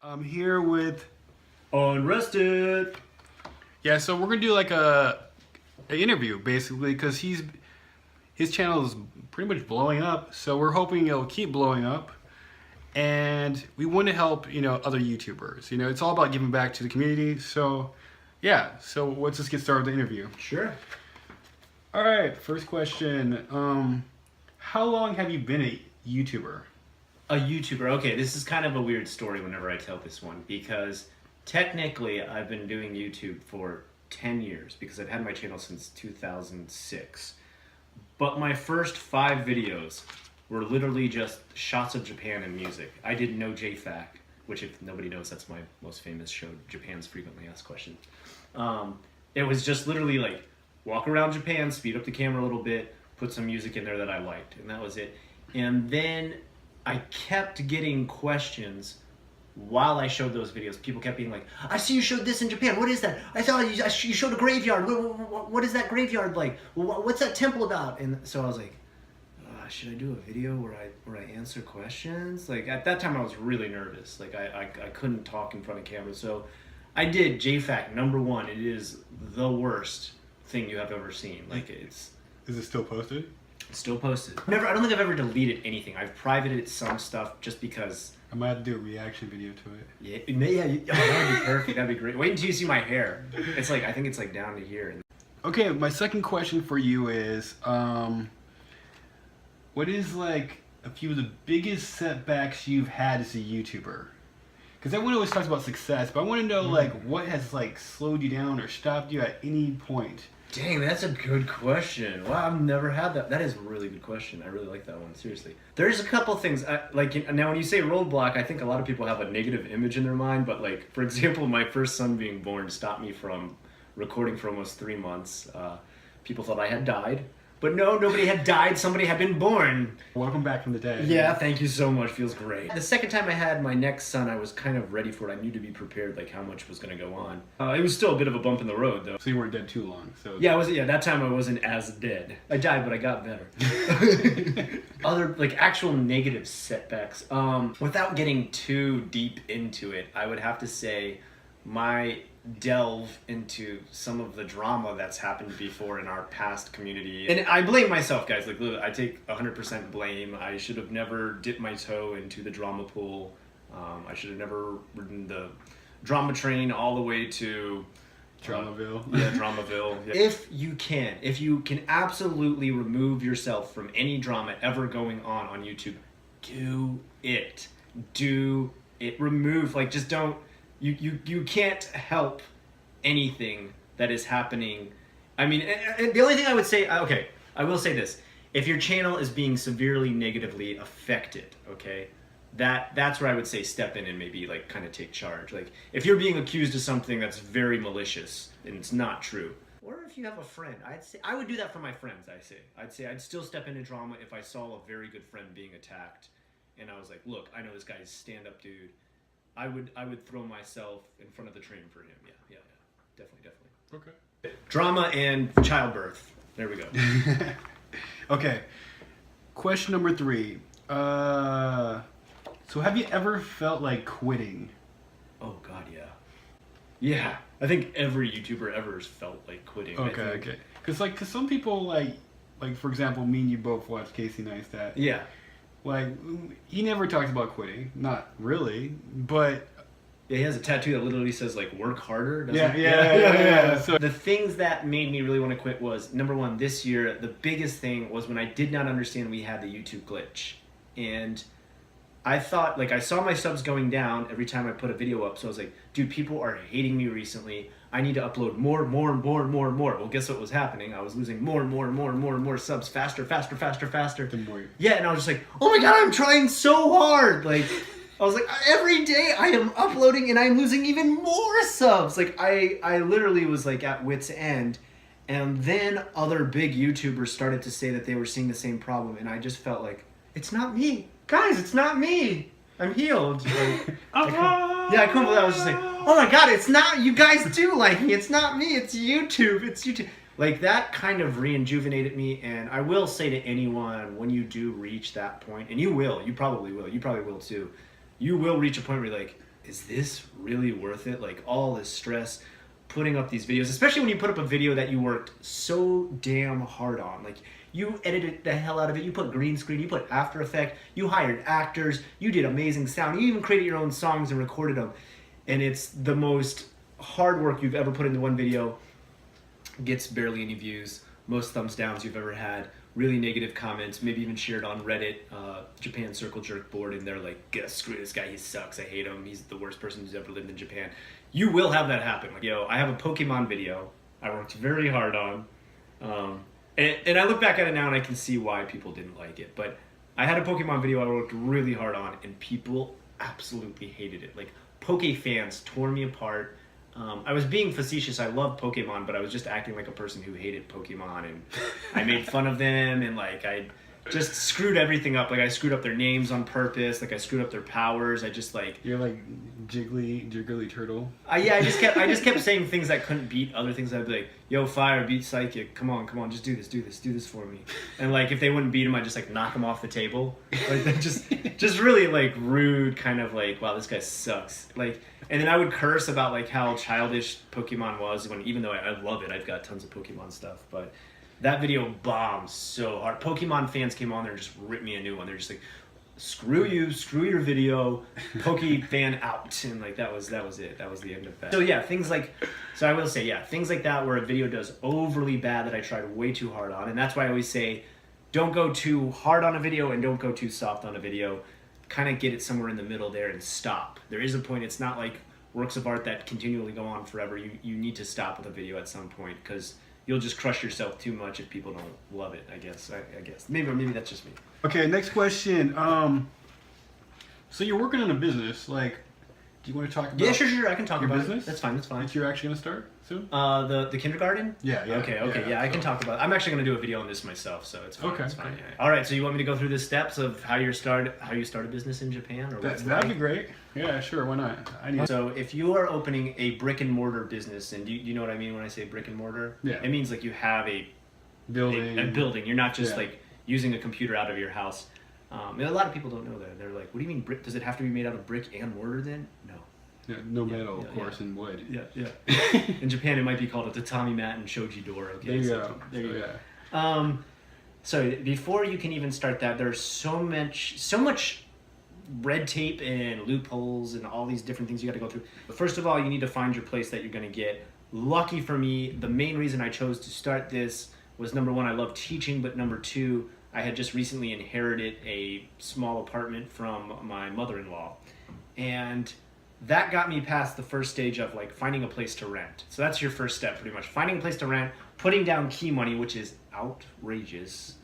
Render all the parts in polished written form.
I'm here with Unrested. yeah. So we're gonna do like an interview basically because his channel is pretty much blowing up. So we're hoping it'll keep blowing up, and we want to help other YouTubers. It's all about giving back to the community. So yeah. So let's just get started with the interview. Sure. All right. First question. How long have you been a YouTuber? A YouTuber. Okay, this is kind of a weird story whenever I tell this one because technically I've been doing YouTube for 10 years because I've had my channel since 2006. But my first 5 videos were literally just shots of Japan and music. I did no JFAC, which if nobody knows, that's my most famous show, Japan's Frequently Asked Questions. It was just literally like walk around Japan, speed up the camera a little bit, put some music in there that I liked, and that was it. And then I kept getting questions while I showed those videos. People kept being like, I see you showed this in Japan. What is that? I thought you showed a graveyard. What is that graveyard like? What's that temple about? And so I was like, should I do a video where I answer questions? Like at that time I was really nervous. Like I couldn't talk in front of camera. So I did JFAC #1. It is the worst thing you have ever seen. Like Is it still posted? Still posted. I don't think I've ever deleted anything. I've privated some stuff just because. I might have to do a reaction video to it. Yeah, that would be perfect. That'd be great. Wait until you see my hair. It's like I think it's like down to here. Okay, my second question for you is, what is like a few of the biggest setbacks you've had as a YouTuber? Because everyone always talks about success, but I want to know like what has like slowed you down or stopped you at any point. Dang, that's a good question. Wow, I've never had that. That is a really good question. I really like that one, seriously. There's a couple things, like, now when you say roadblock, I think a lot of people have a negative image in their mind, but like, for example, my first son being born stopped me from recording for almost 3 months. People thought I had died. But no, nobody had died, somebody had been born. Welcome back from the dead. Yeah, thank you so much, feels great. The second time I had my next son, I was kind of ready for it. I knew to be prepared, like how much was gonna go on. It was still a bit of a bump in the road though. So you weren't dead too long, so. Yeah, that time I wasn't as dead. I died, but I got better. Other, like actual negative setbacks. Without getting too deep into it, I would have to say my delve into some of the drama that's happened before in our past community. And I blame myself, guys. Like, I take 100% blame. I should have never dipped my toe into the drama pool. I should have never ridden the drama train all the way to Dramaville. Yeah, Dramaville. Yeah. If you can absolutely remove yourself from any drama ever going on YouTube, do it. Do it. Remove, like, just don't. You can't help anything that is happening. I mean, and the only thing I would say, okay, I will say this. If your channel is being severely negatively affected, okay, that's where I would say step in and maybe like kind of take charge. Like if you're being accused of something that's very malicious and it's not true. Or if you have a friend, I'd say I would do that for my friends, I'd say I'd still step into drama if I saw a very good friend being attacked and I was like, look, I know this guy's stand-up dude. I would throw myself in front of the train for him. Yeah. Definitely. Okay. Drama and childbirth. There we go. Okay. Question number 3. So have you ever felt like quitting? Oh God, yeah. Yeah. I think every YouTuber ever has felt like quitting. Okay. Cause some people like for example, me and you both watch Casey Neistat. Yeah. Like, he never talks about quitting. Not really, but... Yeah, he has a tattoo that literally says, like, work harder. Yeah. So the things that made me really want to quit was, #1, this year, the biggest thing was when I did not understand we had the YouTube glitch. And I thought, like, I saw my subs going down every time I put a video up. So I was like, dude, people are hating me recently. I need to upload more. Well, guess what was happening? I was losing more subs faster. The more... Yeah, and I was just like, oh my God, I'm trying so hard. Like, I was like, every day I am uploading and I'm losing even more subs. Like, I literally was like at wit's end. And then other big YouTubers started to say that they were seeing the same problem. And I just felt like, it's not me. Guys, it's not me. I'm healed. Like, I couldn't believe it. I was just like, oh my God, it's not, you guys do like me. It's not me, it's YouTube. Like that kind of rejuvenated me. And I will say to anyone, when you do reach that point, and you probably will too. You will reach a point where you're like, is this really worth it? Like all this stress, putting up these videos, especially when you put up a video that you worked so damn hard on. Like you edited the hell out of it. You put green screen, you put After Effect, you hired actors, you did amazing sound. You even created your own songs and recorded them. And it's the most hard work you've ever put into one video. Gets barely any views, most thumbs downs you've ever had, really negative comments, maybe even shared on Reddit, Japan Circle Jerk board, and they're like, screw this guy, he sucks, I hate him, he's the worst person who's ever lived in Japan. You will have that happen. Like, I have a Pokemon video I worked very hard on, and I look back at it now and I can see why people didn't like it, but I had a Pokemon video I worked really hard on, and people absolutely hated it. Like, Poke fans tore me apart. I was being facetious. I love Pokemon, but I was just acting like a person who hated Pokemon, and I made fun of them, and like I just screwed everything up. Like I screwed up their names on purpose. Like I screwed up their powers. I just like You're like Jiggly Turtle. I just kept saying things that couldn't beat other things. I'd be like, "Yo, Fire, beat Psychic. Come on, just do this for me." And like if they wouldn't beat him, I'd just like knock him off the table. Like just really like rude, kind of like, wow, this guy sucks. Like. And then I would curse about like how childish Pokemon was, when even though I love it, I've got tons of Pokemon stuff. But that video bombed so hard. Pokemon fans came on there and just ripped me a new one. They're just like, screw you, screw your video, Poke fan out. And like that was it. That was the end of that. So yeah, I will say, yeah, things like that where a video does overly bad that I tried way too hard on. And that's why I always say, don't go too hard on a video and don't go too soft on a video. Kind of get it somewhere in the middle there and stop. There is a point. It's not like works of art that continually go on forever. You need to stop with a video at some point because you'll just crush yourself too much if people don't love it. I guess maybe that's just me. Okay, next question. So you're working on a business. Like, do you want to talk about? Yeah, sure. I can talk your about business. it. That's fine. That you're actually gonna start soon. The kindergarten. Yeah. Okay. Yeah, I can talk about it. I'm actually gonna do a video on this myself, so it's fine. Okay. It's fine. Yeah. All right. So you want me to go through the steps of how you start a business in Japan, or That'd be great. Yeah, sure. Why not? So if you are opening a brick and mortar business, and do you know what I mean when I say brick and mortar? Yeah. It means like you have a building. A building. You're not just like using a computer out of your house. And a lot of people don't know that. They're like, what do you mean brick? Does it have to be made out of brick and mortar then? No. Yeah, no metal, of course, and wood. Yeah. In Japan, it might be called a tatami mat and shoji door. Okay. There you go. There you go. So before you can even start that, there's so much red tape and loopholes and all these different things you got to go through. But first of all, you need to find your place that you're going to get. Lucky for me, the main reason I chose to start this was, number one, I love teaching, but number two, I had just recently inherited a small apartment from my mother-in-law. And that got me past the first stage of like finding a place to rent. So that's your first step, pretty much. Finding a place to rent, putting down key money, which is outrageous.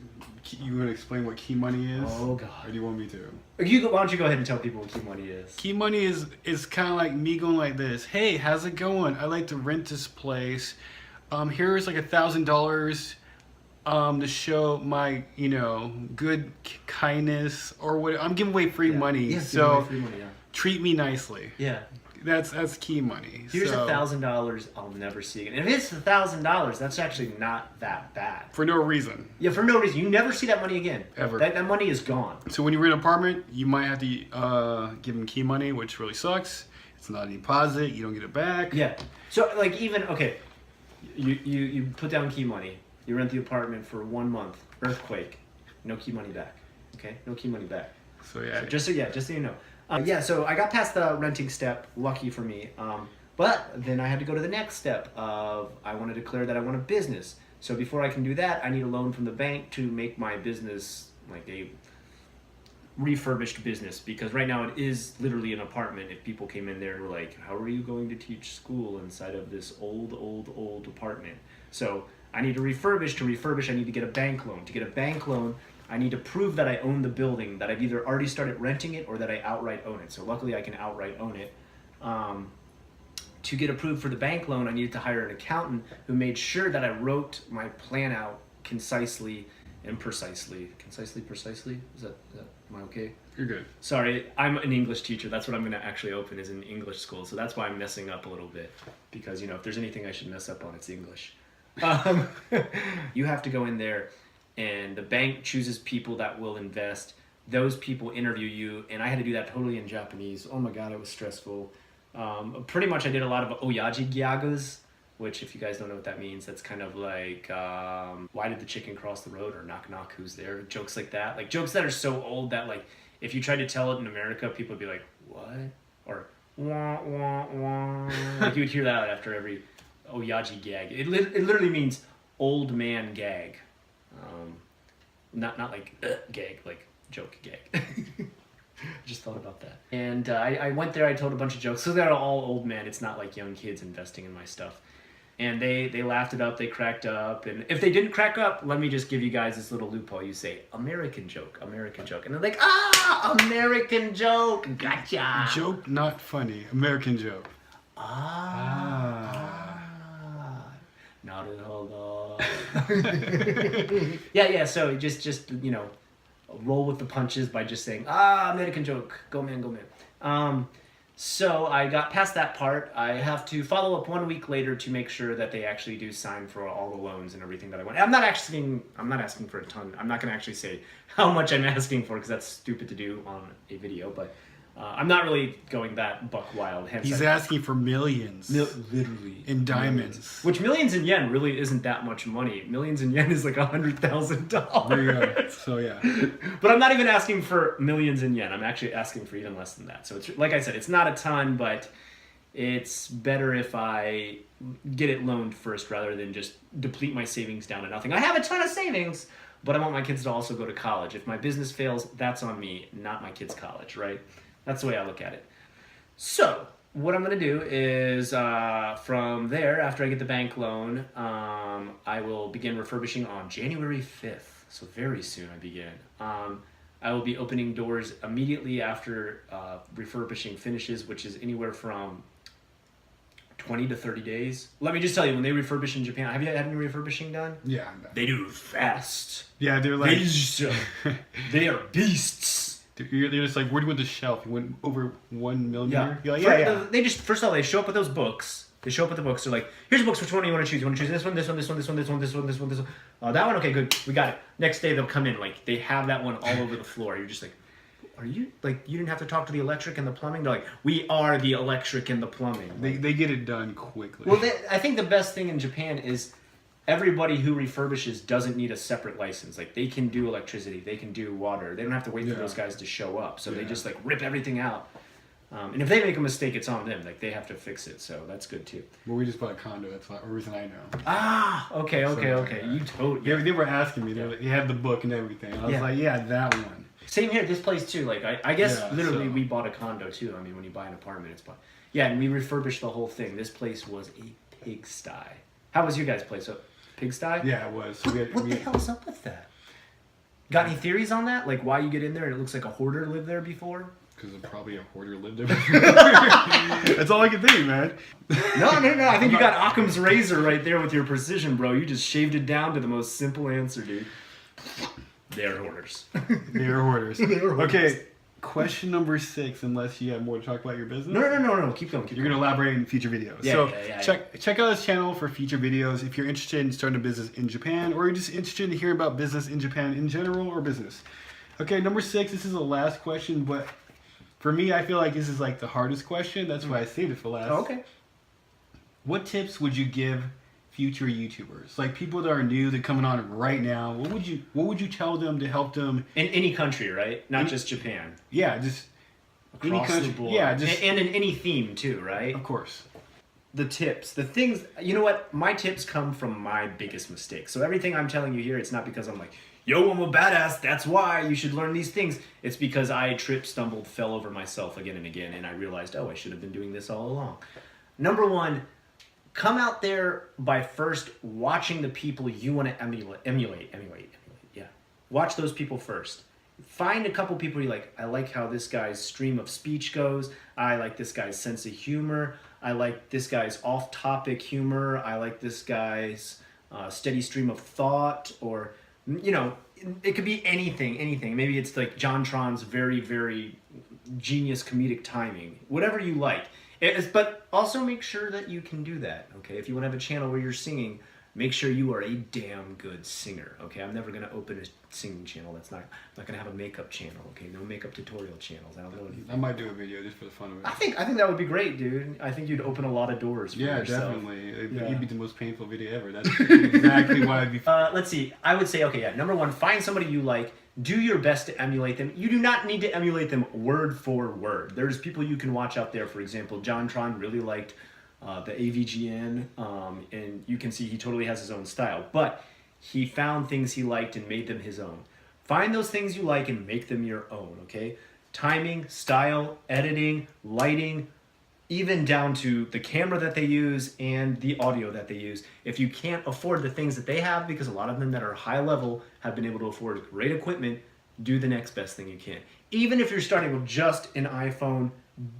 You want to explain what key money is? Oh God. Or do you want me to? Why don't you go ahead and tell people what key money is? Key money is kind of like me going like this. Hey, how's it going? I like to rent this place. Here's like $1,000 to show my good kindness or what. I'm giving away free money. Yeah, so free money, yeah. Treat me nicely. Yeah. That's key money. Here's $1,000 I'll never see again. And if it's $1,000, that's actually not that bad. For no reason. Yeah, for no reason. You never see that money again. Ever. That money is gone. So when you rent an apartment, you might have to give them key money, which really sucks. It's not a deposit. You don't get it back. Yeah. So like even, okay, you put down key money. You rent the apartment for 1 month. Earthquake. No key money back. Okay? No key money back. So yeah. Just so you know. So I got past the renting step, lucky for me. But then I had to go to the next step of I want to declare that I want a business. So before I can do that, I need a loan from the bank to make my business like a refurbished business, because right now it is literally an apartment. If people came in there and were like, how are you going to teach school inside of this old apartment? So I need to refurbish. To refurbish, I need to get a bank loan. To get a bank loan, I need to prove that I own the building, that I've either already started renting it or that I outright own it. So luckily I can outright own it. To get approved for the bank loan, I needed to hire an accountant who made sure that I wrote my plan out concisely and precisely. Precisely? Am I okay? You're good. Sorry, I'm an English teacher. That's what I'm going to actually open, is an English school. So that's why I'm messing up a little bit. Because, if there's anything I should mess up on, it's English. You have to go in there, and the bank chooses people that will invest those people interview you, and I had to do that totally in Japanese. Oh my god, it was stressful. Pretty much I did a lot of oyaji gyagus, which if you guys don't know what that means, that's kind of like, why did the chicken cross the road, or knock knock, who's there? Jokes like that. Like jokes that are so old that like, if you tried to tell it in America, people would be like, what? Or, wah, wah, wah. Like you would hear that after every oyaji gag. It literally means old man gag. Not like gag, like joke gag. Just thought about that. And I went there, I told a bunch of jokes. So they're all old men. It's not like young kids investing in my stuff. And they laughed it up, they cracked up. And if they didn't crack up, let me just give you guys this little loophole. You say, American joke, American joke. And they're like, American joke, gotcha. Joke not funny, American joke. Not at all. Yeah, so just roll with the punches by just saying, American joke, go man. So I got past that part. I have to follow up 1 week later to make sure that they actually do sign for all the loans and everything that I want. I'm not asking for a ton. I'm not going to actually say how much I'm asking for because that's stupid to do on a video, but I'm not really going that buck wild. Hence He's asking for millions. Literally. In diamonds. Millions. Which millions in yen really isn't that much money. Millions in yen is like $100,000. There you go. So yeah. But I'm not even asking for millions in yen. I'm actually asking for even less than that. So it's like I said, it's not a ton, but it's better if I get it loaned first rather than just deplete my savings down to nothing. I have a ton of savings, but I want my kids to also go to college. If my business fails, that's on me, not my kids' college, right? That's the way I look at it. So what I'm going to do is from there, after I get the bank loan, I will begin refurbishing on January 5th. So very soon I begin. I will be opening doors immediately after refurbishing finishes, which is anywhere from 20 to 30 days. Let me just tell you, when they refurbish in Japan, have you had any refurbishing done? Yeah. They do fast. Yeah, they're like... They are beasts. They're just like, where do you want the shelf? You went over 1 millimeter? Yeah. You're like, yeah. They just, first of all, they show up with those books. They show up with the books. They're like, here's the books. Which one do you want to choose? You want to choose this one, this one, this one, this one, this one, this one, this one, this one? That one? Okay, good. We got it. Next day, they'll come in. Like, they have that one all over the floor. You're just like, are you, like, you didn't have to talk to the electric and the plumbing? They're like, we are the electric and the plumbing. They get it done quickly. Well, I think the best thing in Japan is everybody who refurbishes doesn't need a separate license. Like, they can do electricity, they can do water. They don't have to wait for those guys to show up. So they just like rip everything out. And if they make a mistake, it's on them. Like, they have to fix it. So that's good too. Well, we just bought a condo. That's the reason I know. Okay. You totally. They were asking me. They had the book and everything. I was like, yeah, that one. Same here. This place too. Like, I guess literally we bought a condo too. I mean, when you buy an apartment, it's bought. Yeah, and we refurbished the whole thing. This place was a pigsty. How was your guys' place? Pigsty? Yeah, it was. So what the hell's up with that? Got any theories on that? Like why you get in there and it looks like a hoarder lived there before? Because probably a hoarder lived there before. That's all I can think, man. No. I think you got Occam's razor right there with your precision, bro. You just shaved it down to the most simple answer, dude. They're hoarders. They're hoarders. Okay. Question number 6, unless you have more to talk about your business. No. Keep going. You're going to elaborate in future videos. Yeah. Check out his channel for future videos if you're interested in starting a business in Japan, or you're just interested in hearing about business in Japan in general, or business. Okay, number 6, this is the last question, but for me, I feel like this is like the hardest question. That's why I saved it for last. Oh, okay. What tips would you give future YouTubers, like people that are new, that are coming on right now? What would you tell them to help them in any country, right? Not just Japan. Yeah, just across any country. The board. Yeah, just and in any theme too, right? Of course. The tips, the things. You know what? My tips come from my biggest mistakes. So everything I'm telling you here, it's not because I'm like, yo, I'm a badass. That's why you should learn these things. It's because I tripped, stumbled, fell over myself again and again, and I realized, oh, I should have been doing this all along. Number 1. Come out there by first watching the people you want to emulate. Yeah. Watch those people first. Find a couple people you like. I like how this guy's stream of speech goes. I like this guy's sense of humor. I like this guy's off-topic humor. I like this guy's steady stream of thought. Or, it could be anything. Maybe it's like John Tron's very, very genius comedic timing. Whatever you like. But also make sure that you can do that, okay? If you want to have a channel where you're singing, make sure you are a damn good singer. Okay, I'm never gonna open a singing channel. I'm not gonna have a makeup channel. Okay, no makeup tutorial channels. I don't know anything. I might do a video just for the fun of it. I think that would be great, dude. I think you'd open a lot of doors for yourself. Definitely. Yeah. It'd be the most painful video ever. That's exactly why I'd be. Let's see. I would say, okay, yeah. Number one, find somebody you like. Do your best to emulate them. You do not need to emulate them word for word. There's people you can watch out there. For example, John Tron really liked the AVGN, and you can see he totally has his own style. But he found things he liked and made them his own. Find those things you like and make them your own, okay? Timing, style, editing, lighting, even down to the camera that they use and the audio that they use. If you can't afford the things that they have, because a lot of them that are high level have been able to afford great equipment, do the next best thing you can. Even if you're starting with just an iPhone,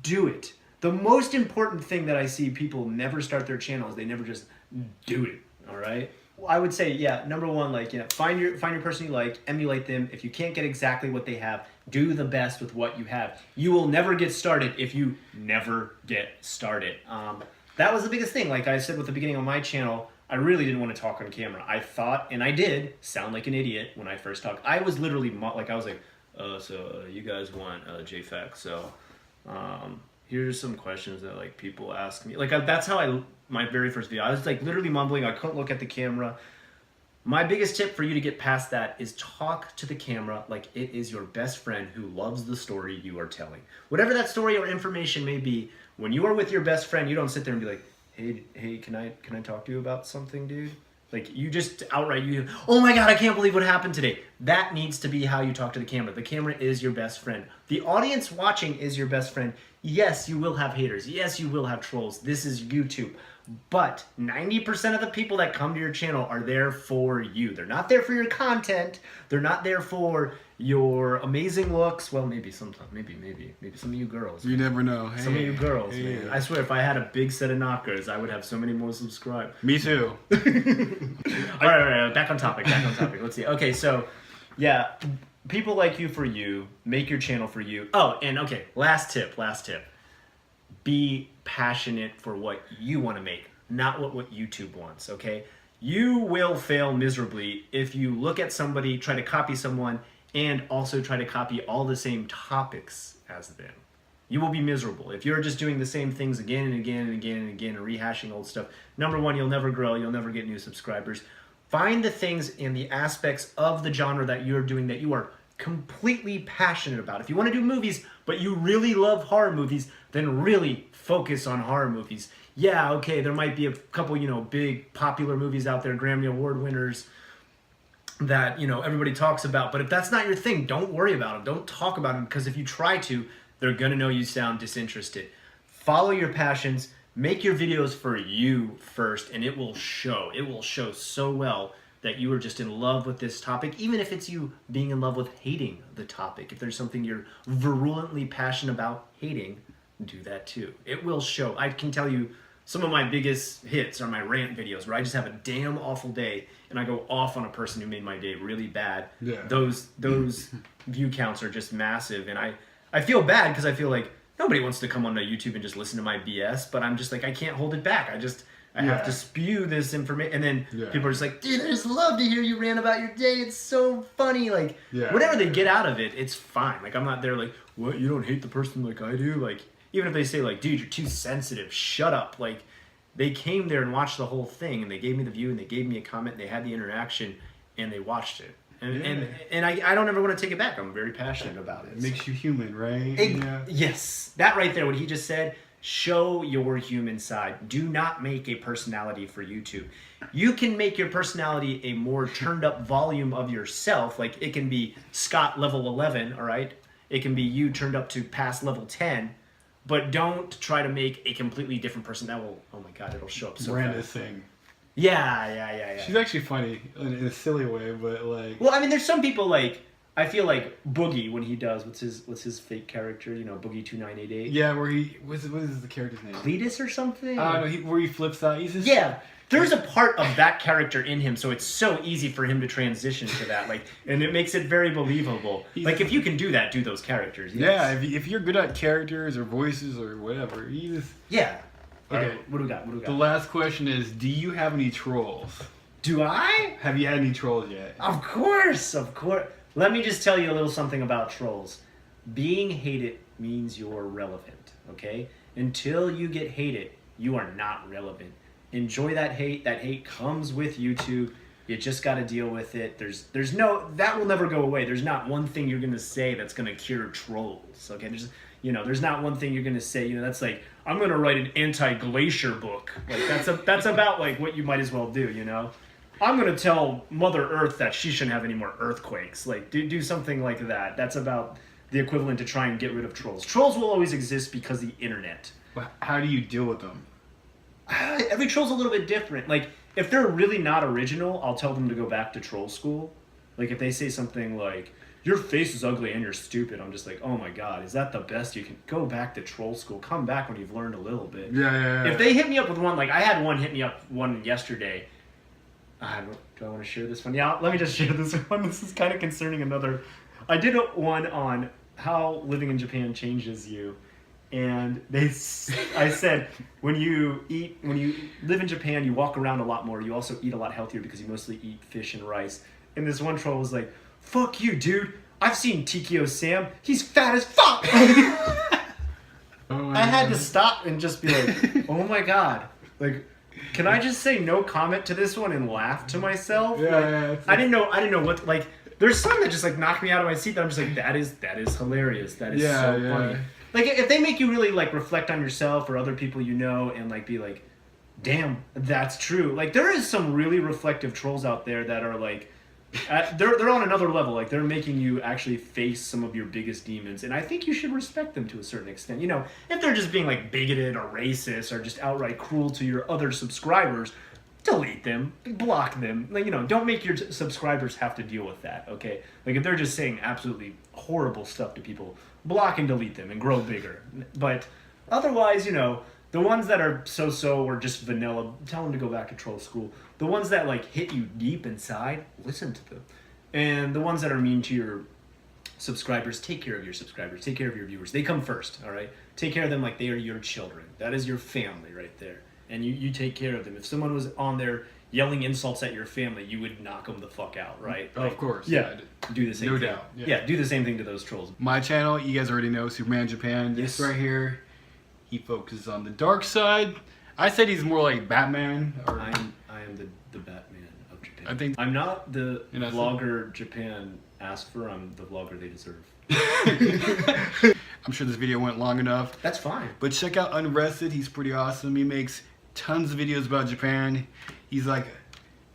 do it. The most important thing that I see people never start their channels, they never just do it, all right? I would say, yeah, number one, like, you know, find your person you like, emulate them. If you can't get exactly what they have, do the best with what you have. You will never get started if you never get started. That was the biggest thing. Like I said with the beginning of my channel, I really didn't want to talk on camera. I thought, and I did, sound like an idiot when I first talked. I was literally, you guys want JFAC, so here's some questions that like people ask me. Like that's how my very first video, I was like literally mumbling. I couldn't look at the camera. My biggest tip for you to get past that is talk to the camera like it is your best friend who loves the story you are telling. Whatever that story or information may be, when you are with your best friend, you don't sit there and be like, hey, can I talk to you about something, dude? Like you just outright, oh my God, I can't believe what happened today. That needs to be how you talk to the camera. The camera is your best friend. The audience watching is your best friend. Yes, you will have haters. Yes, you will have trolls. This is YouTube. But 90% of the people that come to your channel are there for you. They're not there for your content. They're not there for your amazing looks. Well, maybe sometimes. Maybe some of you girls. You never know. Hey, some of you girls, hey. man. I swear, if I had a big set of knockers, I would have so many more subscribed. Me too. All right. Back on topic. Let's see. Okay, so, yeah, people like you for you. Make your channel for you. Oh, and okay, last tip. Be passionate for what you want to make, not what YouTube wants, okay? You will fail miserably if you look at somebody, try to copy someone, and also try to copy all the same topics as them. You will be miserable. If you're just doing the same things again and again and again and again and rehashing old stuff, number one, you'll never grow, you'll never get new subscribers. Find the things and the aspects of the genre that you're doing that you are completely passionate about. If you want to do movies, but you really love horror movies, then really focus on horror movies. Yeah, okay, there might be a couple, big popular movies out there, Grammy Award winners, that, everybody talks about. But if that's not your thing, don't worry about them. Don't talk about them, because if you try to, they're going to know you sound disinterested. Follow your passions. Make your videos for you first, and it will show. It will show so well that you are just in love with this topic, even if it's you being in love with hating the topic. If there's something you're virulently passionate about hating, do that too. It will show. I can tell you some of my biggest hits are my rant videos, where I just have a damn awful day and I go off on a person who made my day really bad. Yeah. Those view counts are just massive, and I feel bad because I feel like nobody wants to come onto YouTube and just listen to my BS, but I'm just like, I can't hold it back. I have to spew this information, and then people are just like, dude, I just love to hear you rant about your day. It's so funny. Like, whatever they get out of it, it's fine. Like, I'm not there like, what, you don't hate the person like I do? Like, even if they say like, dude, you're too sensitive, shut up. Like, they came there and watched the whole thing, and they gave me the view, and they gave me a comment, and they had the interaction, and they watched it. And I don't ever want to take it back. I'm very passionate about it. It makes you human, right? Yes. That right there, what he just said, show your human side. Do not make a personality for YouTube. You can make your personality a more turned up volume of yourself. Like, it can be Scott level 11, all right? It can be you turned up to past level 10. But don't try to make a completely different person. That will, oh my God, it'll show up so Miranda's fast. thing. Yeah. She's actually funny in a silly way, but like. Well, I mean, there's some people like, I feel like Boogie when he does, what's his fake character? Boogie 2988. Yeah, where what is the character's name? Cletus or something? I don't know, where he flips out. There's a part of that character in him, so it's so easy for him to transition to that, like, and it makes it very believable. Like, if you can do that, do those characters. Yes. Yeah, if you're good at characters or voices or whatever, you just... Yeah. Okay. Right, what do we got? The last question is, do you have any trolls? Do I? Have you had any trolls yet? Of course, of course. Let me just tell you a little something about trolls. Being hated means you're relevant, okay? Until you get hated, you are not relevant. Enjoy that hate. That hate comes with YouTube. You just got to deal with it. There's no, that will never go away. There's not one thing you're going to say that's going to cure trolls, okay? There's not one thing you're going to say, that's like, I'm going to write an anti-glacier book. Like, that's about, like, what you might as well do, I'm going to tell Mother Earth that she shouldn't have any more earthquakes. Like, do something like that. That's about the equivalent to try and get rid of trolls. Trolls will always exist because of the internet. How do you deal with them? Every troll's a little bit different. Like, if they're really not original, I'll tell them to go back to troll school. Like, if they say something like, your face is ugly and you're stupid, I'm just like, oh my god, is that the best you can? Go back to troll school. Come back when you've learned a little bit. Yeah. If they hit me up with one, like, I had one hit me up one yesterday. Do I want to share this one? Yeah, let me just share this one. This is kind of concerning I did one on how living in Japan changes you. And I said, when you live in Japan, you walk around a lot more. You also eat a lot healthier because you mostly eat fish and rice. And this one troll was like, fuck you, dude. I've seen Tikio Sam. He's fat as fuck. I had to stop and just be like, oh my god. Like, can I just say no comment to this one and laugh to myself? Yeah. I didn't know what, like, there's some that just, like, knock me out of my seat that I'm just like, that is hilarious. That is so funny. Like, if they make you really, like, reflect on yourself or other people and, like, be like, damn, that's true. Like, there is some really reflective trolls out there that are, like, they're on another level. Like, they're making you actually face some of your biggest demons. And I think you should respect them to a certain extent. If they're just being, like, bigoted or racist or just outright cruel to your other subscribers, delete them, block them. Like, don't make your subscribers have to deal with that, okay? Like, if they're just saying absolutely horrible stuff to people, block and delete them and grow bigger. But otherwise, the ones that are so-so or just vanilla, tell them to go back to troll school. The ones that, like, hit you deep inside, listen to them. And the ones that are mean to your subscribers, take care of your subscribers. Take care of your viewers. They come first, all right? Take care of them like they are your children. That is your family right there. And you take care of them. If someone was on there yelling insults at your family, you would knock them the fuck out, right? Like, of course. Yeah. Do the same thing. No doubt. Yeah, do the same thing to those trolls. My channel, you guys already know, Superman Japan. Yes. This right here, he focuses on the dark side. I said he's more like Batman. Or I am the Batman of Japan. I think I'm not the vlogger Japan asked for. I'm the vlogger they deserve. I'm sure this video went long enough. That's fine. But check out Unrested. He's pretty awesome. He makes tons of videos about Japan. He's like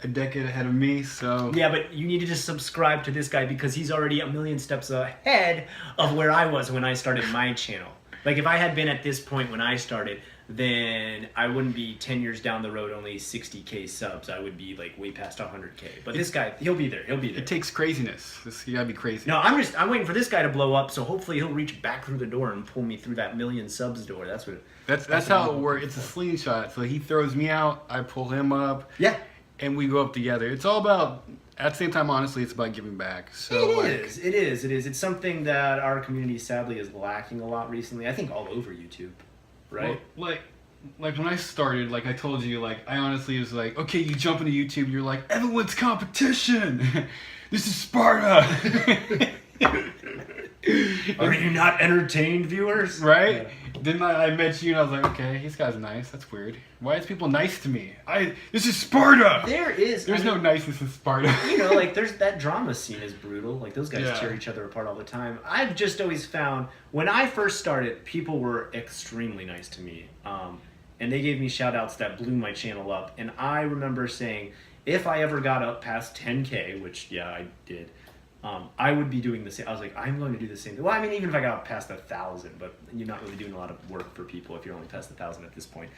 a decade ahead of me, so... Yeah, but you need to just subscribe to this guy because he's already a million steps ahead of where I was when I started my channel. Like, if I had been at this point when I started, then I wouldn't be 10 years down the road only 60K subs. I would be, like, way past 100K. But this guy, he'll be there. He'll be there. It takes craziness. You gotta be crazy. No, I'm waiting for this guy to blow up, so hopefully he'll reach back through the door and pull me through that million subs door. That's how it works. It's a slingshot. So he throws me out, I pull him up. Yeah. And we go up together. It's all about, at the same time, honestly, it's about giving back. So It is. It's something that our community sadly is lacking a lot recently. I think all over YouTube, right? Well, like when I started, like I told you, like I honestly was like, okay, you jump into YouTube, you're like, everyone's competition. This is Sparta. Are you not entertained, viewers? Right? Yeah. Then I met you and I was like, okay, this guy's nice. That's weird. Why is people nice to me? This is Sparta. There's no niceness in Sparta. Like there's that drama scene is brutal. Like those guys tear each other apart all the time. I've just always found when I first started, people were extremely nice to me. And they gave me shout outs that blew my channel up. And I remember saying, if I ever got up past 10K, which I did, I would be doing the same. I was like, I'm going to do the same thing. Well, I mean, even if I got past 1,000, but you're not really doing a lot of work for people if you're only past 1,000 at this point.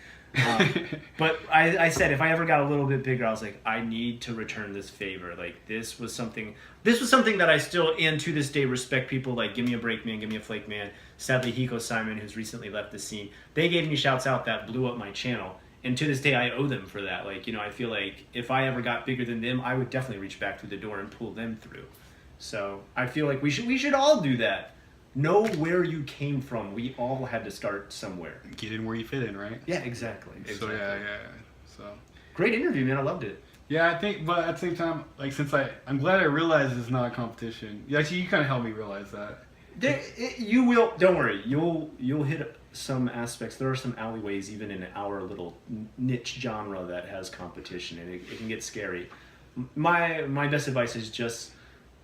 But I said, if I ever got a little bit bigger, I was like, I need to return this favor. Like, this was something that I still, and to this day, respect people like Give Me a Break Man, Give Me a Flake Man. Sadly, Hiko Simon, who's recently left the scene, they gave me shouts out that blew up my channel. And to this day, I owe them for that. Like, I feel like if I ever got bigger than them, I would definitely reach back through the door and pull them through. So I feel like we should all do that. Know where you came from. We all had to start somewhere. Get in where you fit in, right? Yeah, exactly. So yeah. So great interview, man. I loved it. Yeah, I think, but at the same time, like since I'm glad I realized it's not a competition. Yeah, actually, you kind of helped me realize that. You will. Don't worry. You'll hit some aspects. There are some alleyways even in our little niche genre that has competition, and it can get scary. My best advice is just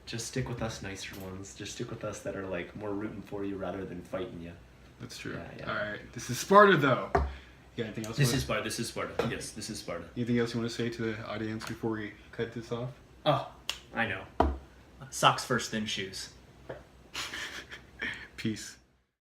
stick with us nicer ones. Just stick with us that are like more rooting for you rather than fighting you. That's true. Yeah. All right, this is Sparta though. You got anything else? This is Sparta. Yes, this is Sparta. Anything else you want to say to the audience before we cut this off? Oh, I know. Socks first, then shoes. Peace.